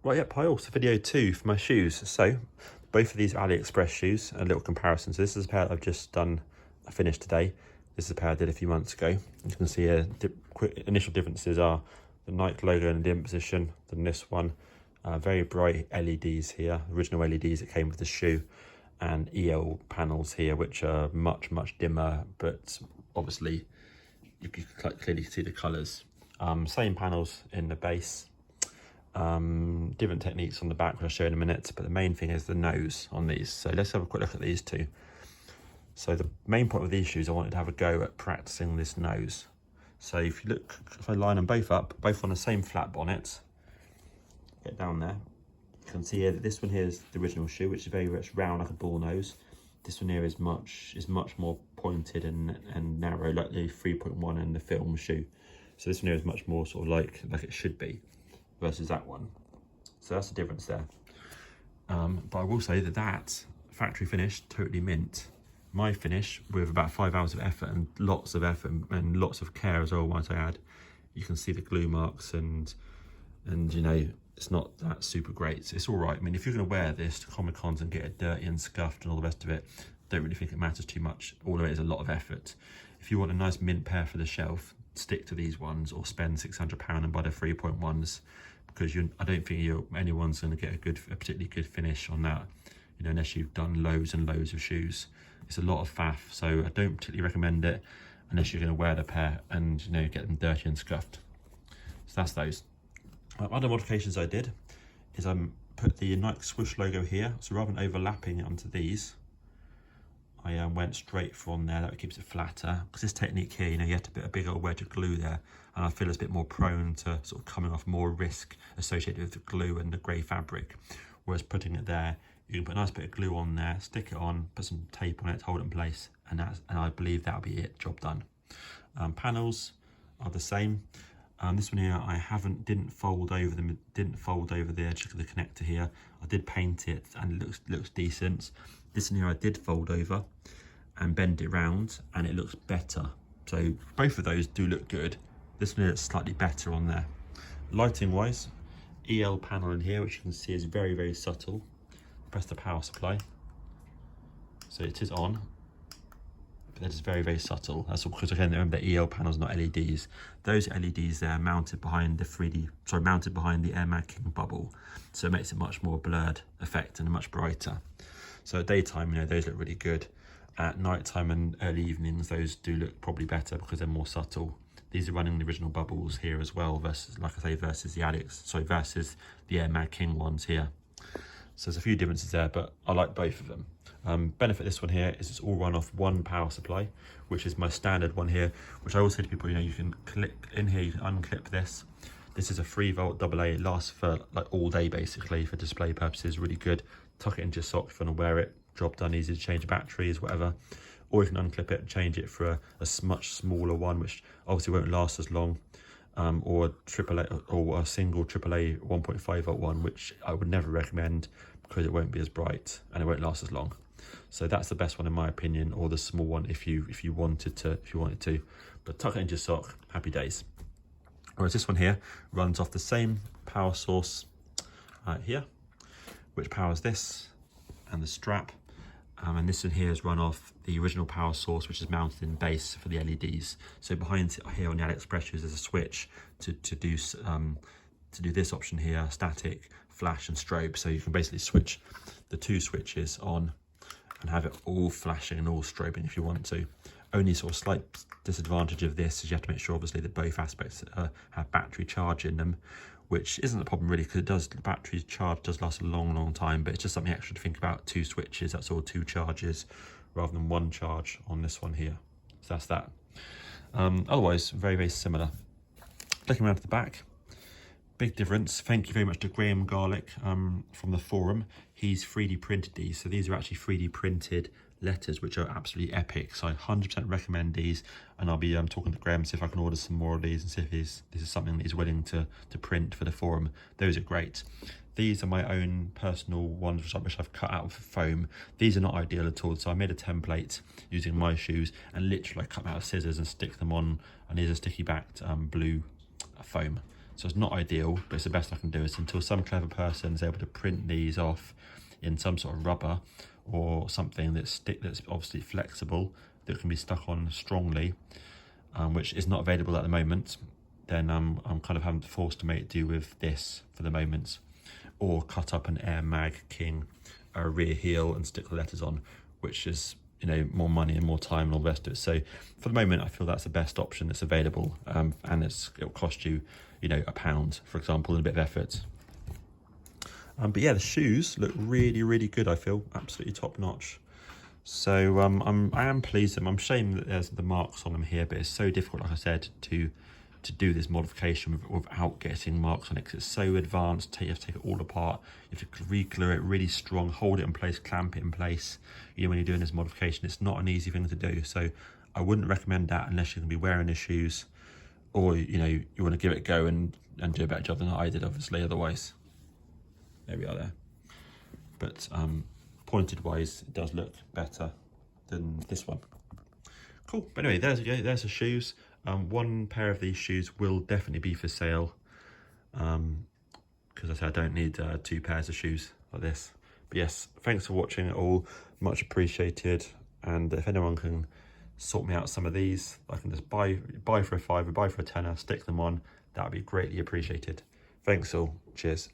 Right, yep, I also video too for my shoes. So both of these are AliExpress shoes, a little comparison. So this is a pair that I've just done, I finished today. This is a pair I did a few months ago. You can see quick initial differences are the Nike logo in the in position than this one. Very bright LEDs here, original LEDs that came with the shoe, and EL panels here, which are much dimmer, but obviously you can clearly see the colours. Same panels in the base. Different techniques on the back, which I'll show in a minute, but the main thing is the nose on these. So let's have a quick look at these two. So the main point with these shoes, I wanted to have a go at practicing this nose. So if you look, if I line them both up, both on the same flat bonnet, get down there, you can see here that this one here is the original shoe, which is very much round like a bull nose. This one here is much more pointed and narrow, like the 3.1 and the film shoe. So this one here is much more sort of like it should be, versus that one. So that's the difference there. But I will say that factory finish, totally mint. My finish, with about 5 hours of effort and lots of effort and lots of care as well, might I add. You can see the glue marks and you know, it's not that super great. It's all right. I mean, if you're going to wear this to Comic Cons and get it dirty and scuffed and all the rest of it, don't really think it matters too much. All of it is a lot of effort. If you want a nice mint pair for the shelf, stick to these ones or spend £600 and buy the 3.1s, because I don't think anyone's going to get a particularly good finish on that, you know, unless you've done loads and loads of shoes. It's a lot of faff, so I don't particularly recommend it unless you're going to wear the pair and, you know, get them dirty and scuffed. So that's those. Other modifications I did is I put the Nike swoosh logo here, so rather than overlapping it onto these, I went straight from there. That keeps it flatter, because this technique here, you know, you have to put a big old wedge of glue there, and I feel it's a bit more prone to sort of coming off, more risk associated with the glue and the grey fabric. Whereas putting it there, you can put a nice bit of glue on there, stick it on, put some tape on it to hold it in place, and I believe that'll be it, job done. Panels are the same. This one here, didn't fold over the edge of the connector here. I did paint it and it looks decent. This one here I did fold over and bend it round, and it looks better. So both of those do look good. This one here is slightly better on there. Lighting wise, EL panel in here, which you can see is very subtle. Press the power supply. So it is on. That is very subtle. That's all because, again, remember the EL panels, not LEDs. Those LEDs there are mounted behind the Air Mag King bubble, so it makes it much more blurred effect and much brighter. So at daytime, you know, those look really good. At nighttime and early evenings, those do look probably better because they're more subtle. These are running the original bubbles here as well, versus, like I say, versus the Air Mag King ones here. So there's a few differences there, but I like both of them. Benefit of this one here is it's all run off one power supply, which is my standard one here, which I always say to people, you know, you can click in here, you can unclip this. This is a 3-volt AA. It lasts for like all day basically for display purposes, really good. Tuck it into your sock if you want to wear it, job done, easy to change batteries, whatever. Or you can unclip it and change it for a much smaller one, which obviously won't last as long. Or a single AAA 1.5 volt one, which I would never recommend because it won't be as bright and it won't last as long. So that's the best one in my opinion, or the small one if you wanted to. But tuck it into your sock, happy days. Whereas this one here runs off the same power source here, which powers this and the strap. And this one here is run off the original power source, which is mounted in base for the LEDs. So behind here on the AliExpress there's a switch to do this option here, static, flash and strobe. So you can basically switch the two switches on and have it all flashing and all strobing if you want to. Only sort of slight disadvantage of this is you have to make sure obviously that both aspects have battery charge in them, which isn't a problem really, because the battery charge does last a long time, but it's just something extra to think about. 2 switches, that's all, 2 charges rather than 1 charge on this one here. So that's that. Otherwise, very similar. Looking around to the back, big difference. Thank you very much to Graham Garlick from the forum. He's 3D printed these, so these are actually 3D printed letters, which are absolutely epic. So I 100% recommend these, and I'll be talking to Graham, see if I can order some more of these and see if this is something that he's willing to print for the forum. Those are great. These are my own personal ones, which I've cut out of foam. These are not ideal at all, so I made a template using my shoes and literally I cut them out of scissors and stick them on, and these are sticky backed blue foam. So it's not ideal, but it's the best I can do. Is until some clever person is able to print these off in some sort of rubber or something that's obviously flexible, that can be stuck on strongly, which is not available at the moment, then I'm kind of having forced to make do with this for the moment, or cut up an Air Mag King rear heel and stick the letters on, which is, you know, more money and more time and all the rest of it. So for the moment, I feel that's the best option that's available, and it'll cost you, you know, £1, for example, and a bit of effort. But yeah, the shoes look really, really good. I feel absolutely top notch. So I am pleased with them. I'm ashamed that there's the marks on them here, but it's so difficult, like I said, to do this modification without getting marks on it, because it's so advanced. You have to take it all apart, you have to re-glue it really strong, hold it in place, clamp it in place. You know, when you're doing this modification, it's not an easy thing to do. So I wouldn't recommend that unless you're going to be wearing the shoes, or, you know, you want to give it a go and do a better job than I did, obviously. Otherwise, there we are there. But pointed wise, it does look better than this one. Cool. But anyway, there's the shoes. One pair of these shoes will definitely be for sale, because I said I don't need 2 pairs of shoes like this. But yes, thanks for watching it all, much appreciated. And if anyone can sort me out some of these, I can just buy for a £5, buy for a £10, stick them on. That would be greatly appreciated. Thanks all. Cheers.